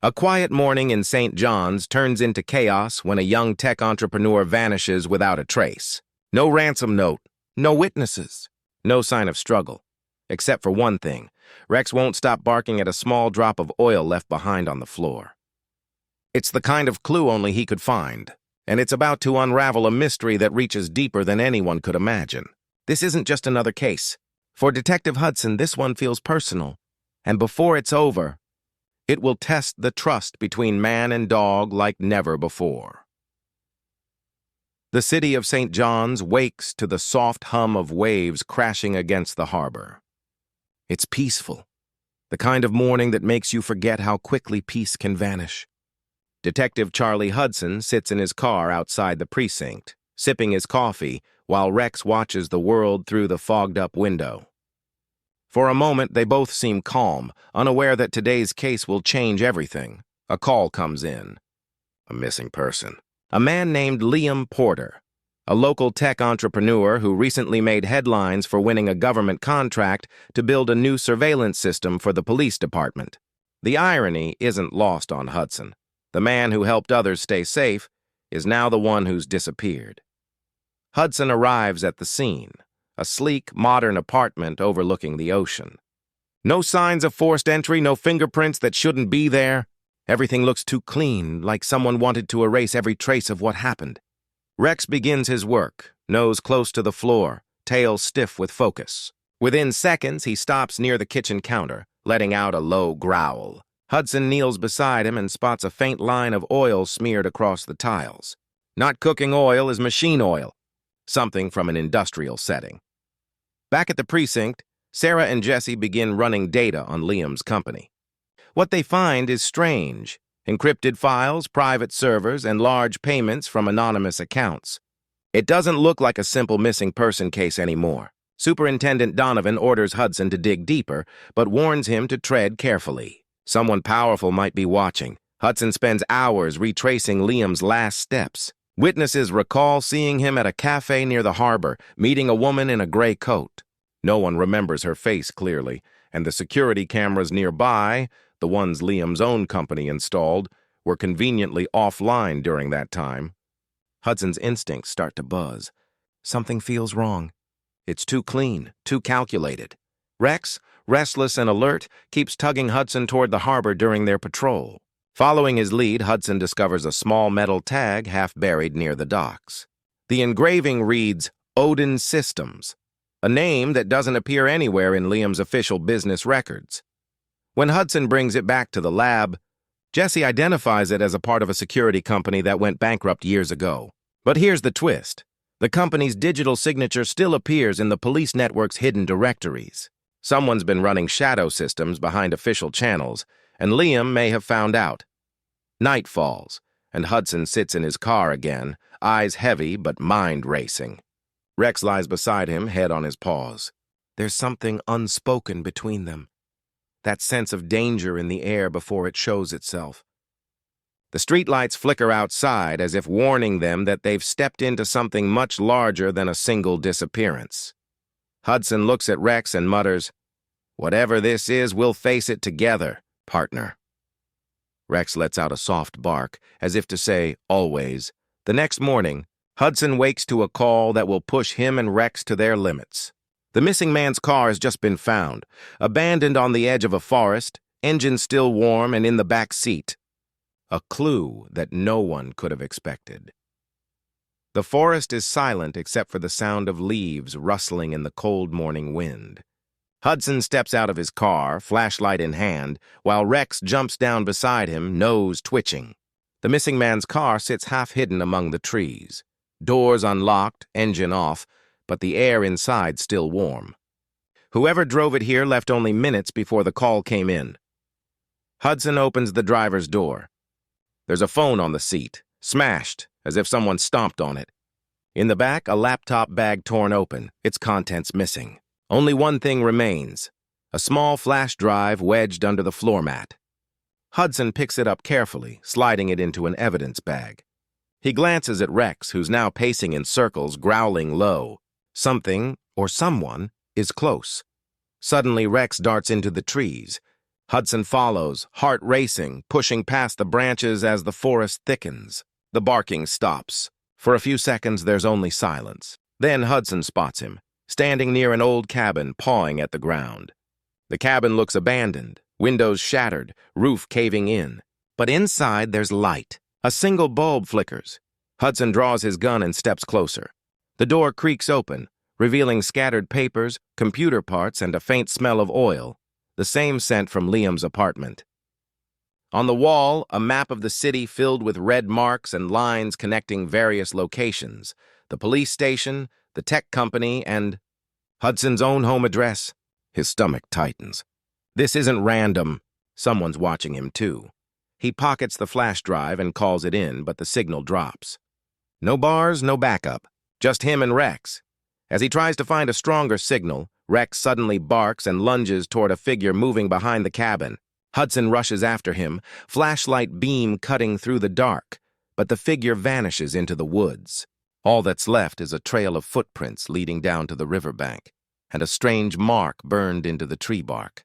A quiet morning in St. John's turns into chaos when a young tech entrepreneur vanishes without a trace. No ransom note, no witnesses, no sign of struggle. Except for one thing, Rex won't stop barking at a small drop of oil left behind on the floor. It's the kind of clue only he could find, and it's about to unravel a mystery that reaches deeper than anyone could imagine. This isn't just another case. For Detective Hudson, this one feels personal, and before it's over, it will test the trust between man and dog like never before. The city of St. John's wakes to the soft hum of waves crashing against the harbor. It's peaceful, the kind of morning that makes you forget how quickly peace can vanish. Detective Charlie Hudson sits in his car outside the precinct, sipping his coffee while Rex watches the world through the fogged-up window. For a moment, they both seem calm, unaware that today's case will change everything. A call comes in. A missing person. A man named Liam Porter, a local tech entrepreneur who recently made headlines for winning a government contract to build a new surveillance system for the police department. The irony isn't lost on Hudson. The man who helped others stay safe is now the one who's disappeared. Hudson arrives at the scene. A sleek, modern apartment overlooking the ocean. No signs of forced entry, no fingerprints that shouldn't be there. Everything looks too clean, like someone wanted to erase every trace of what happened. Rex begins his work, nose close to the floor, tail stiff with focus. Within seconds, he stops near the kitchen counter, letting out a low growl. Hudson kneels beside him and spots a faint line of oil smeared across the tiles. Not cooking oil is machine oil, something from an industrial setting. Back at the precinct, Sarah and Jesse begin running data on Liam's company. What they find is strange: encrypted files, private servers, and large payments from anonymous accounts. It doesn't look like a simple missing person case anymore. Superintendent Donovan orders Hudson to dig deeper, but warns him to tread carefully. Someone powerful might be watching. Hudson spends hours retracing Liam's last steps. Witnesses recall seeing him at a cafe near the harbor, meeting a woman in a gray coat. No one remembers her face clearly, and the security cameras nearby, the ones Liam's own company installed, were conveniently offline during that time. Hudson's instincts start to buzz. Something feels wrong. It's too clean, too calculated. Rex, restless and alert, keeps tugging Hudson toward the harbor during their patrol. Following his lead, Hudson discovers a small metal tag half buried near the docks. The engraving reads, Odin Systems, a name that doesn't appear anywhere in Liam's official business records. When Hudson brings it back to the lab, Jesse identifies it as a part of a security company that went bankrupt years ago. But here's the twist. The company's digital signature still appears in the police network's hidden directories. Someone's been running shadow systems behind official channels, and Liam may have found out. Night falls, and Hudson sits in his car again, eyes heavy but mind racing. Rex lies beside him, head on his paws. There's something unspoken between them. That sense of danger in the air before it shows itself. The streetlights flicker outside as if warning them that they've stepped into something much larger than a single disappearance. Hudson looks at Rex and mutters, "Whatever this is, we'll face it together, partner." Rex lets out a soft bark, as if to say, always. The next morning, Hudson wakes to a call that will push him and Rex to their limits. The missing man's car has just been found, abandoned on the edge of a forest, engine still warm and in the back seat. A clue that no one could have expected. The forest is silent except for the sound of leaves rustling in the cold morning wind. Hudson steps out of his car, flashlight in hand, while Rex jumps down beside him, nose twitching. The missing man's car sits half hidden among the trees. Doors unlocked, engine off, but the air inside still warm. Whoever drove it here left only minutes before the call came in. Hudson opens the driver's door. There's a phone on the seat, smashed, as if someone stomped on it. In the back, a laptop bag torn open, its contents missing. Only one thing remains, a small flash drive wedged under the floor mat. Hudson picks it up carefully, sliding it into an evidence bag. He glances at Rex, who's now pacing in circles, growling low. Something, or someone, is close. Suddenly, Rex darts into the trees. Hudson follows, heart racing, pushing past the branches as the forest thickens. The barking stops. For a few seconds, there's only silence. Then Hudson spots him, standing near an old cabin, pawing at the ground. The cabin looks abandoned, windows shattered, roof caving in. But inside, there's light. A single bulb flickers. Hudson draws his gun and steps closer. The door creaks open, revealing scattered papers, computer parts, and a faint smell of oil, the same scent from Liam's apartment. On the wall, a map of the city filled with red marks and lines connecting various locations, the police station, the tech company, and Hudson's own home address. His stomach tightens. This isn't random. Someone's watching him, too. He pockets the flash drive and calls it in, but the signal drops. No bars, no backup. Just him and Rex. As he tries to find a stronger signal, Rex suddenly barks and lunges toward a figure moving behind the cabin. Hudson rushes after him, flashlight beam cutting through the dark, but the figure vanishes into the woods. All that's left is a trail of footprints leading down to the riverbank, and a strange mark burned into the tree bark.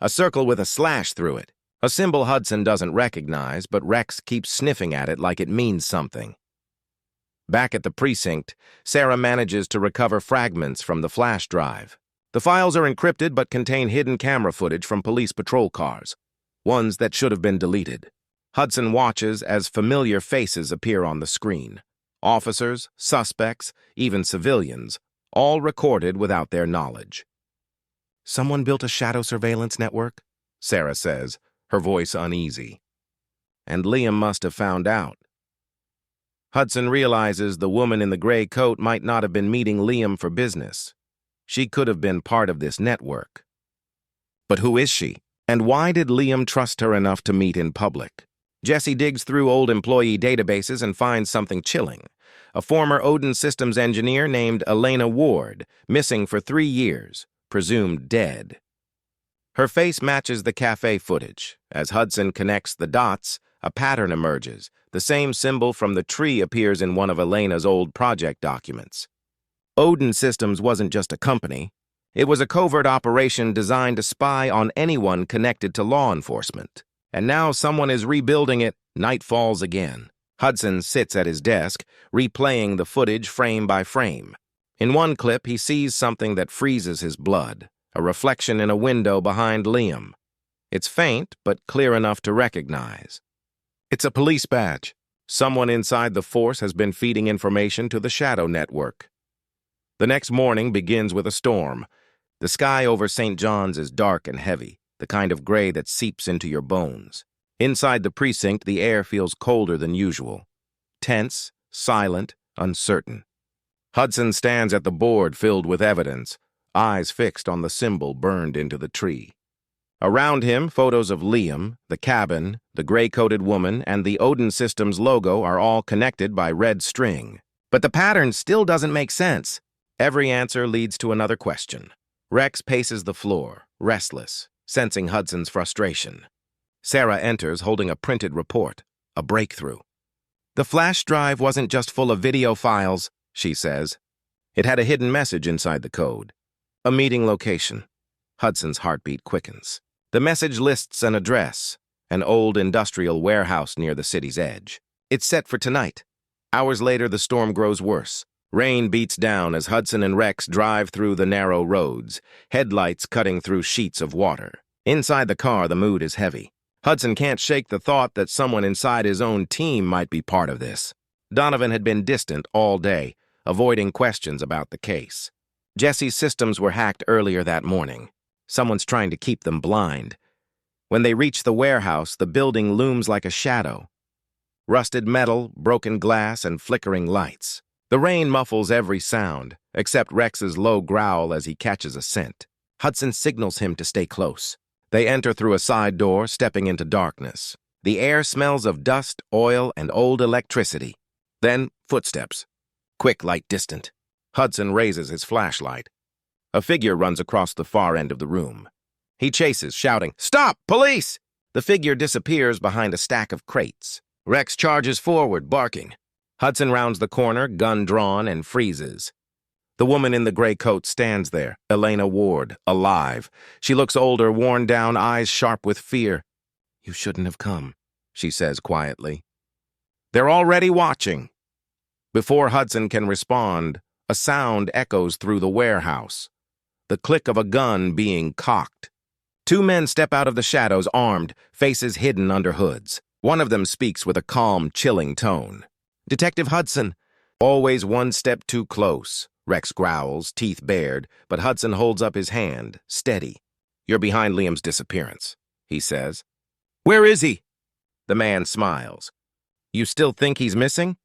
A circle with a slash through it, a symbol Hudson doesn't recognize, but Rex keeps sniffing at it like it means something. Back at the precinct, Sarah manages to recover fragments from the flash drive. The files are encrypted but contain hidden camera footage from police patrol cars, ones that should have been deleted. Hudson watches as familiar faces appear on the screen. Officers, suspects, even civilians, all recorded without their knowledge. "Someone built a shadow surveillance network?" Sarah says, her voice uneasy. "And Liam must have found out." Hudson realizes the woman in the gray coat might not have been meeting Liam for business. She could have been part of this network. But who is she? And why did Liam trust her enough to meet in public? Jesse digs through old employee databases and finds something chilling. A former Odin Systems engineer named Elena Ward, missing for 3 years, presumed dead. Her face matches the cafe footage. As Hudson connects the dots, a pattern emerges. The same symbol from the tree appears in one of Elena's old project documents. Odin Systems wasn't just a company. It was a covert operation designed to spy on anyone connected to law enforcement. And now someone is rebuilding it. Night falls again. Hudson sits at his desk, replaying the footage frame by frame. In one clip, he sees something that freezes his blood, a reflection in a window behind Liam. It's faint, but clear enough to recognize. It's a police badge. Someone inside the force has been feeding information to the shadow network. The next morning begins with a storm. The sky over St. John's is dark and heavy, the kind of gray that seeps into your bones. Inside the precinct, the air feels colder than usual. Tense, silent, uncertain. Hudson stands at the board filled with evidence, eyes fixed on the symbol burned into the tree. Around him, photos of Liam, the cabin, the gray-coated woman, and the Odin Systems logo are all connected by red string. But the pattern still doesn't make sense. Every answer leads to another question. Rex paces the floor, restless, sensing Hudson's frustration. Sarah enters holding a printed report, a breakthrough. "The flash drive wasn't just full of video files," she says. "It had a hidden message inside the code. A meeting location." Hudson's heartbeat quickens. The message lists an address, an old industrial warehouse near the city's edge. It's set for tonight. Hours later, the storm grows worse. Rain beats down as Hudson and Rex drive through the narrow roads, headlights cutting through sheets of water. Inside the car, the mood is heavy. Hudson can't shake the thought that someone inside his own team might be part of this. Donovan had been distant all day, avoiding questions about the case. Jesse's systems were hacked earlier that morning. Someone's trying to keep them blind. When they reach the warehouse, the building looms like a shadow. Rusted metal, broken glass, and flickering lights. The rain muffles every sound, except Rex's low growl as he catches a scent. Hudson signals him to stay close. They enter through a side door, stepping into darkness. The air smells of dust, oil, and old electricity. Then, footsteps. Quick, light, distant. Hudson raises his flashlight. A figure runs across the far end of the room. He chases, shouting, "Stop! Police!" The figure disappears behind a stack of crates. Rex charges forward, barking. Hudson rounds the corner, gun drawn, and freezes. The woman in the gray coat stands there, Elena Ward, alive. She looks older, worn down, eyes sharp with fear. "You shouldn't have come," she says quietly. "They're already watching." Before Hudson can respond, a sound echoes through the warehouse. The click of a gun being cocked. Two men step out of the shadows, armed, faces hidden under hoods. One of them speaks with a calm, chilling tone. "Detective Hudson." "Always one step too close," Rex growls, teeth bared, but Hudson holds up his hand, steady. "You're behind Liam's disappearance," he says. "Where is he?" The man smiles. "You still think he's missing?"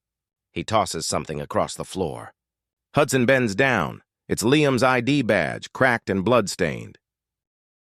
He tosses something across the floor. Hudson bends down. It's Liam's ID badge, cracked and bloodstained.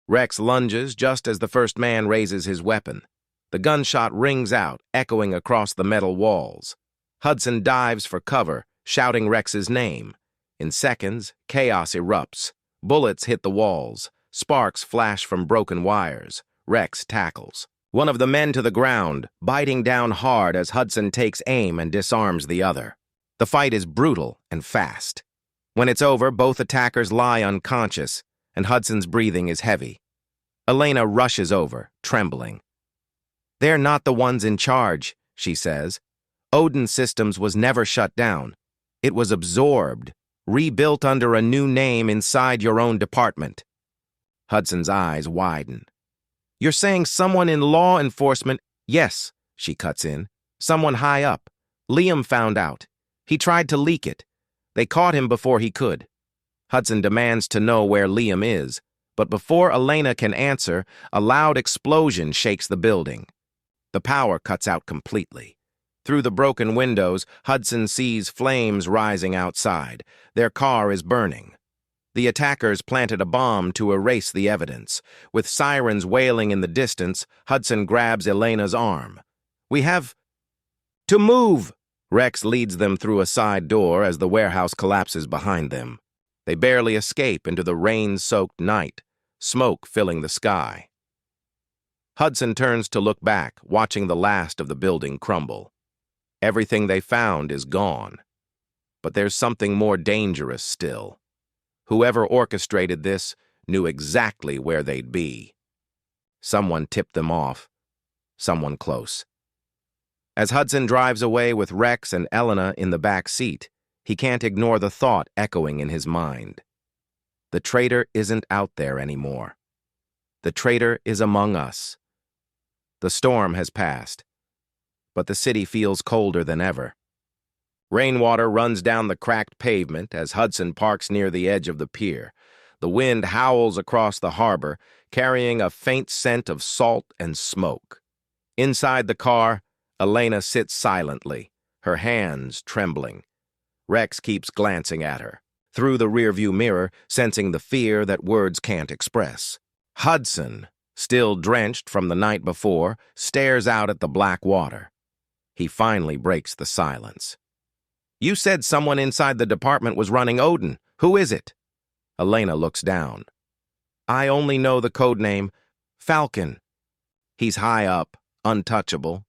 Rex lunges just as the first man raises his weapon. The gunshot rings out, echoing across the metal walls. Hudson dives for cover, shouting Rex's name. In seconds, chaos erupts. Bullets hit the walls. Sparks flash from broken wires. Rex tackles one of the men to the ground, biting down hard as Hudson takes aim and disarms the other. The fight is brutal and fast. When it's over, both attackers lie unconscious, and Hudson's breathing is heavy. Elena rushes over, trembling. "They're not the ones in charge," she says. "Odin Systems was never shut down. It was absorbed, rebuilt under a new name inside your own department." Hudson's eyes widen. "You're saying someone in law enforcement—" "Yes," she cuts in. "Someone high up. Liam found out. He tried to leak it. They caught him before he could." Hudson demands to know where Liam is, but before Elena can answer, a loud explosion shakes the building. The power cuts out completely. Through the broken windows, Hudson sees flames rising outside. Their car is burning. The attackers planted a bomb to erase the evidence. With sirens wailing in the distance, Hudson grabs Elena's arm. "We have to move!" Rex leads them through a side door as the warehouse collapses behind them. They barely escape into the rain-soaked night, smoke filling the sky. Hudson turns to look back, watching the last of the building crumble. Everything they found is gone. But there's something more dangerous still. Whoever orchestrated this knew exactly where they'd be. Someone tipped them off. Someone close. As Hudson drives away with Rex and Elena in the back seat, he can't ignore the thought echoing in his mind. The traitor isn't out there anymore. The traitor is among us. The storm has passed, but the city feels colder than ever. Rainwater runs down the cracked pavement as Hudson parks near the edge of the pier. The wind howls across the harbor, carrying a faint scent of salt and smoke. Inside the car, Elena sits silently, her hands trembling. Rex keeps glancing at her, through the rearview mirror, sensing the fear that words can't express. Hudson, still drenched from the night before, stares out at the black water. He finally breaks the silence. "You said someone inside the department was running Odin. Who is it?" Elena looks down. "I only know the codename Falcon. He's high up, untouchable.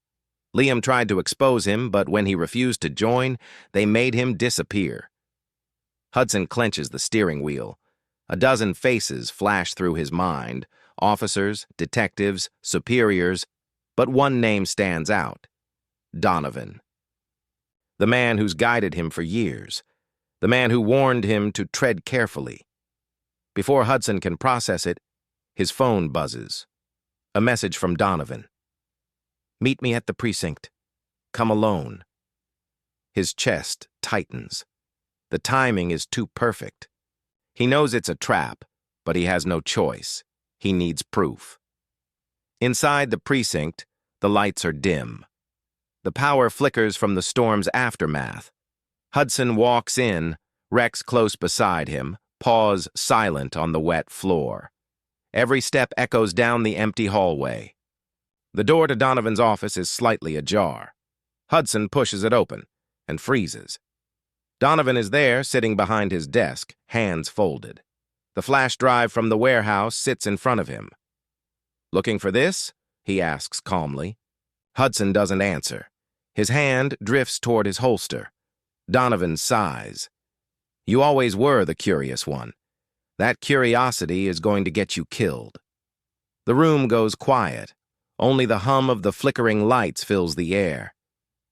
Liam tried to expose him, but when he refused to join, they made him disappear." Hudson clenches the steering wheel. A dozen faces flash through his mind, officers, detectives, superiors, but one name stands out: Donovan. The man who's guided him for years. The man who warned him to tread carefully. Before Hudson can process it, his phone buzzes. A message from Donovan. "Meet me at the precinct. Come alone." His chest tightens. The timing is too perfect. He knows it's a trap, but he has no choice. He needs proof. Inside the precinct, the lights are dim. The power flickers from the storm's aftermath. Hudson walks in, Rex close beside him, paws silent on the wet floor. Every step echoes down the empty hallway. The door to Donovan's office is slightly ajar. Hudson pushes it open and freezes. Donovan is there, sitting behind his desk, hands folded. The flash drive from the warehouse sits in front of him. "Looking for this?" he asks calmly. Hudson doesn't answer. His hand drifts toward his holster. Donovan sighs. You always were the curious one. That curiosity is going to get you killed. The room goes quiet. Only the hum of the flickering lights fills the air.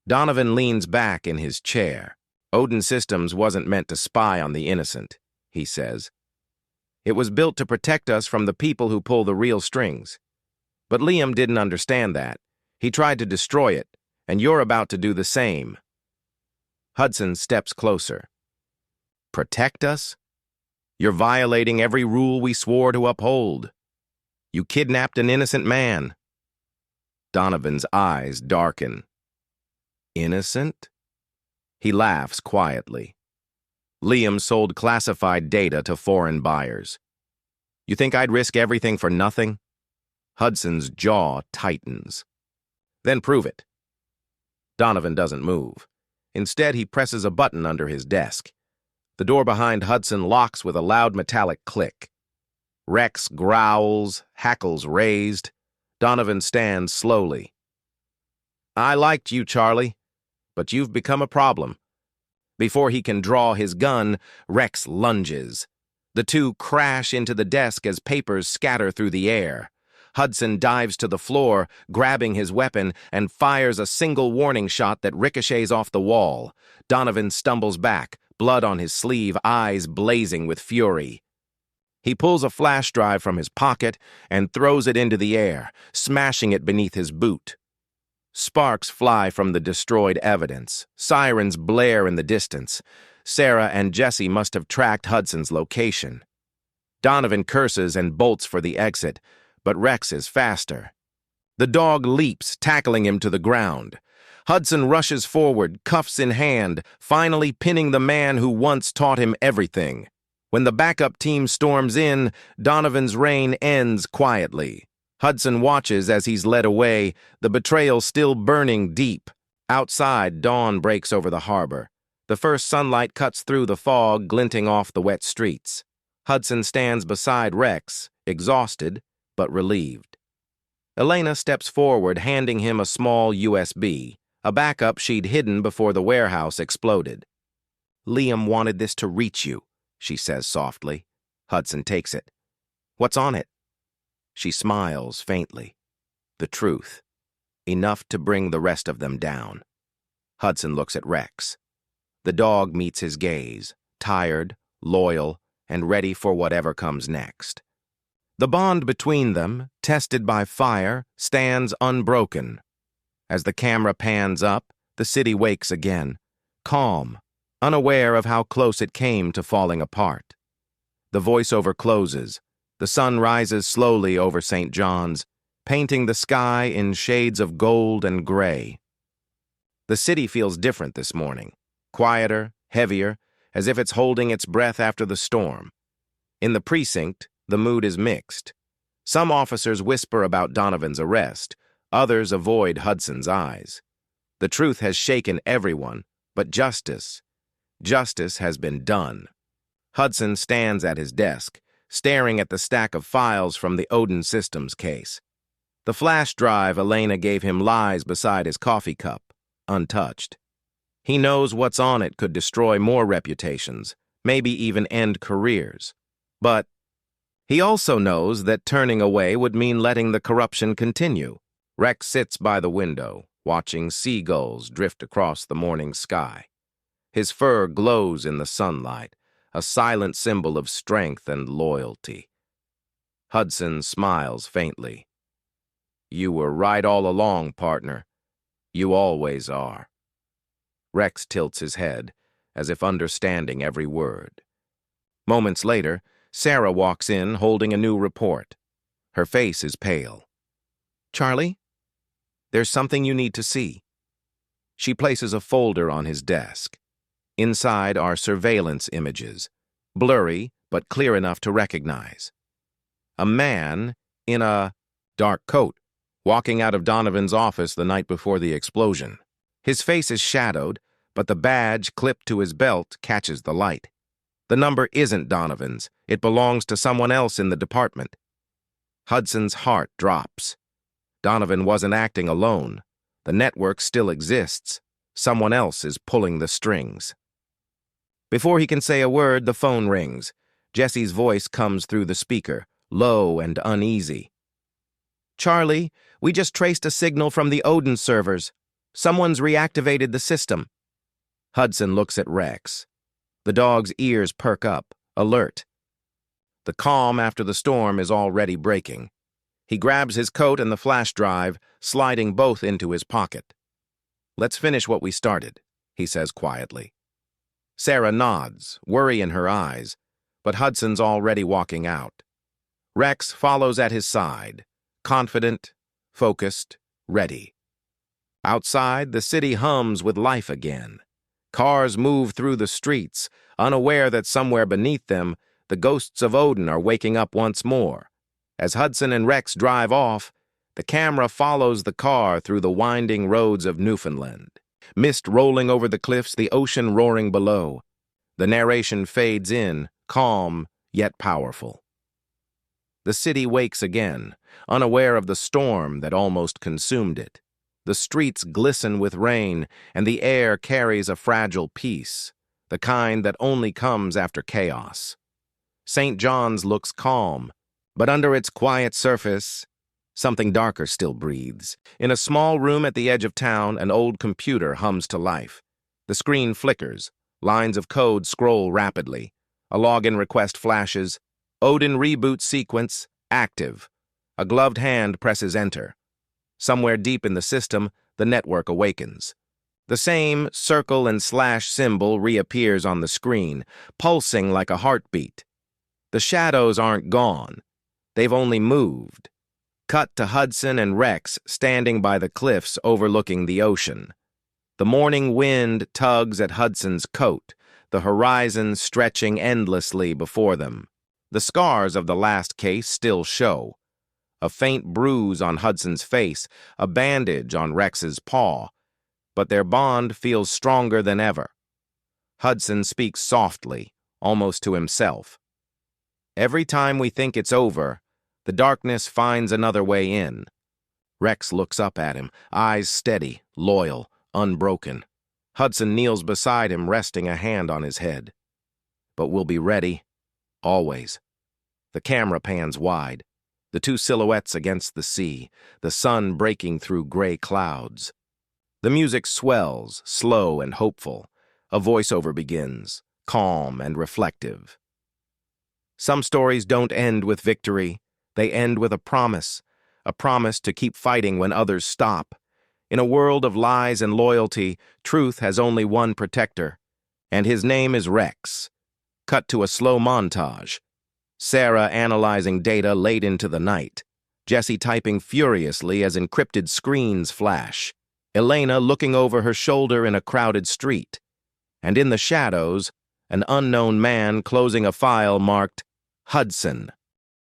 Donovan leans back in his chair. Odin Systems wasn't meant to spy on the innocent, he says. It was built to protect us from the people who pull the real strings. But Liam didn't understand that. He tried to destroy it, and you're about to do the same. Hudson steps closer. Protect us? You're violating every rule we swore to uphold. You kidnapped an innocent man. Donovan's eyes darken. Innocent? He laughs quietly. Liam sold classified data to foreign buyers. You think I'd risk everything for nothing? Hudson's jaw tightens. Then prove it. Donovan doesn't move. Instead, he presses a button under his desk. The door behind Hudson locks with a loud metallic click. Rex growls, hackles raised. Donovan stands slowly. I liked you, Charlie, but you've become a problem. Before he can draw his gun, Rex lunges. The two crash into the desk as papers scatter through the air. Hudson dives to the floor, grabbing his weapon, and fires a single warning shot that ricochets off the wall. Donovan stumbles back, blood on his sleeve, eyes blazing with fury. He pulls a flash drive from his pocket and throws it into the air, smashing it beneath his boot. Sparks fly from the destroyed evidence. Sirens blare in the distance. Sarah and Jesse must have tracked Hudson's location. Donovan curses and bolts for the exit, but Rex is faster. The dog leaps, tackling him to the ground. Hudson rushes forward, cuffs in hand, finally pinning the man who once taught him everything. When the backup team storms in, Donovan's reign ends quietly. Hudson watches as he's led away, the betrayal still burning deep. Outside, dawn breaks over the harbor. The first sunlight cuts through the fog, glinting off the wet streets. Hudson stands beside Rex, exhausted but relieved. Elena steps forward, handing him a small USB, a backup she'd hidden before the warehouse exploded. Liam wanted this to reach you, she says softly. Hudson takes it. What's on it? She smiles faintly. The truth. Enough to bring the rest of them down. Hudson looks at Rex. The dog meets his gaze, tired, loyal, and ready for whatever comes next. The bond between them, tested by fire, stands unbroken. As the camera pans up, the city wakes again, calm, unaware of how close it came to falling apart. The voiceover closes. The sun rises slowly over St. John's, painting the sky in shades of gold and gray. The city feels different this morning, quieter, heavier, as if it's holding its breath after the storm. In the precinct, the mood is mixed. Some officers whisper about Donovan's arrest, others avoid Hudson's eyes. The truth has shaken everyone, but justice has been done. Hudson stands at his desk, staring at the stack of files from the Odin Systems case. The flash drive Elena gave him lies beside his coffee cup, untouched. He knows what's on it could destroy more reputations, maybe even end careers. But he also knows that turning away would mean letting the corruption continue. Rex sits by the window, watching seagulls drift across the morning sky. His fur glows in the sunlight, a silent symbol of strength and loyalty. Hudson smiles faintly. You were right all along, partner. You always are. Rex tilts his head, as if understanding every word. Moments later, Sarah walks in holding a new report. Her face is pale. Charlie, there's something you need to see. She places a folder on his desk. Inside are surveillance images, blurry but clear enough to recognize. A man in a dark coat walking out of Donovan's office the night before the explosion. His face is shadowed, but the badge clipped to his belt catches the light. The number isn't Donovan's. It belongs to someone else in the department. Hudson's heart drops. Donovan wasn't acting alone. The network still exists. Someone else is pulling the strings. Before he can say a word, the phone rings. Jesse's voice comes through the speaker, low and uneasy. "Charlie, we just traced a signal from the Odin servers. Someone's reactivated the system." Hudson looks at Rex. The dog's ears perk up, alert. The calm after the storm is already breaking. He grabs his coat and the flash drive, sliding both into his pocket. "Let's finish what we started," he says quietly. Sarah nods, worry in her eyes, but Hudson's already walking out. Rex follows at his side, confident, focused, ready. Outside, the city hums with life again. Cars move through the streets, unaware that somewhere beneath them, the ghosts of Odin are waking up once more. As Hudson and Rex drive off, the camera follows the car through the winding roads of Newfoundland. Mist rolling over the cliffs, the ocean roaring below. The narration fades in, calm yet powerful. The city wakes again, unaware of the storm that almost consumed it. The streets glisten with rain, and the air carries a fragile peace, the kind that only comes after chaos. St. John's looks calm, but under its quiet surface, something darker still breathes. In a small room at the edge of town, an old computer hums to life. The screen flickers, lines of code scroll rapidly. A login request flashes. Odin reboot sequence active. A gloved hand presses enter. Somewhere deep in the system, the network awakens. The same circle and slash symbol reappears on the screen, pulsing like a heartbeat. The shadows aren't gone. They've only moved. Cut to Hudson and Rex standing by the cliffs overlooking the ocean. The morning wind tugs at Hudson's coat, the horizon stretching endlessly before them. The scars of the last case still show. A faint bruise on Hudson's face, a bandage on Rex's paw, but their bond feels stronger than ever. Hudson speaks softly, almost to himself. "Every time we think it's over, the darkness finds another way in." Rex looks up at him, eyes steady, loyal, unbroken. Hudson kneels beside him, resting a hand on his head. "But we'll be ready, always." The camera pans wide. The two silhouettes against the sea, the sun breaking through gray clouds. The music swells, slow and hopeful. A voiceover begins, calm and reflective. "Some stories don't end with victory. They end with a promise to keep fighting when others stop. In a world of lies and loyalty, truth has only one protector, and his name is Rex." Cut to a slow montage. Sarah analyzing data late into the night. Jesse typing furiously as encrypted screens flash. Elena looking over her shoulder in a crowded street. And in the shadows, an unknown man closing a file marked Hudson.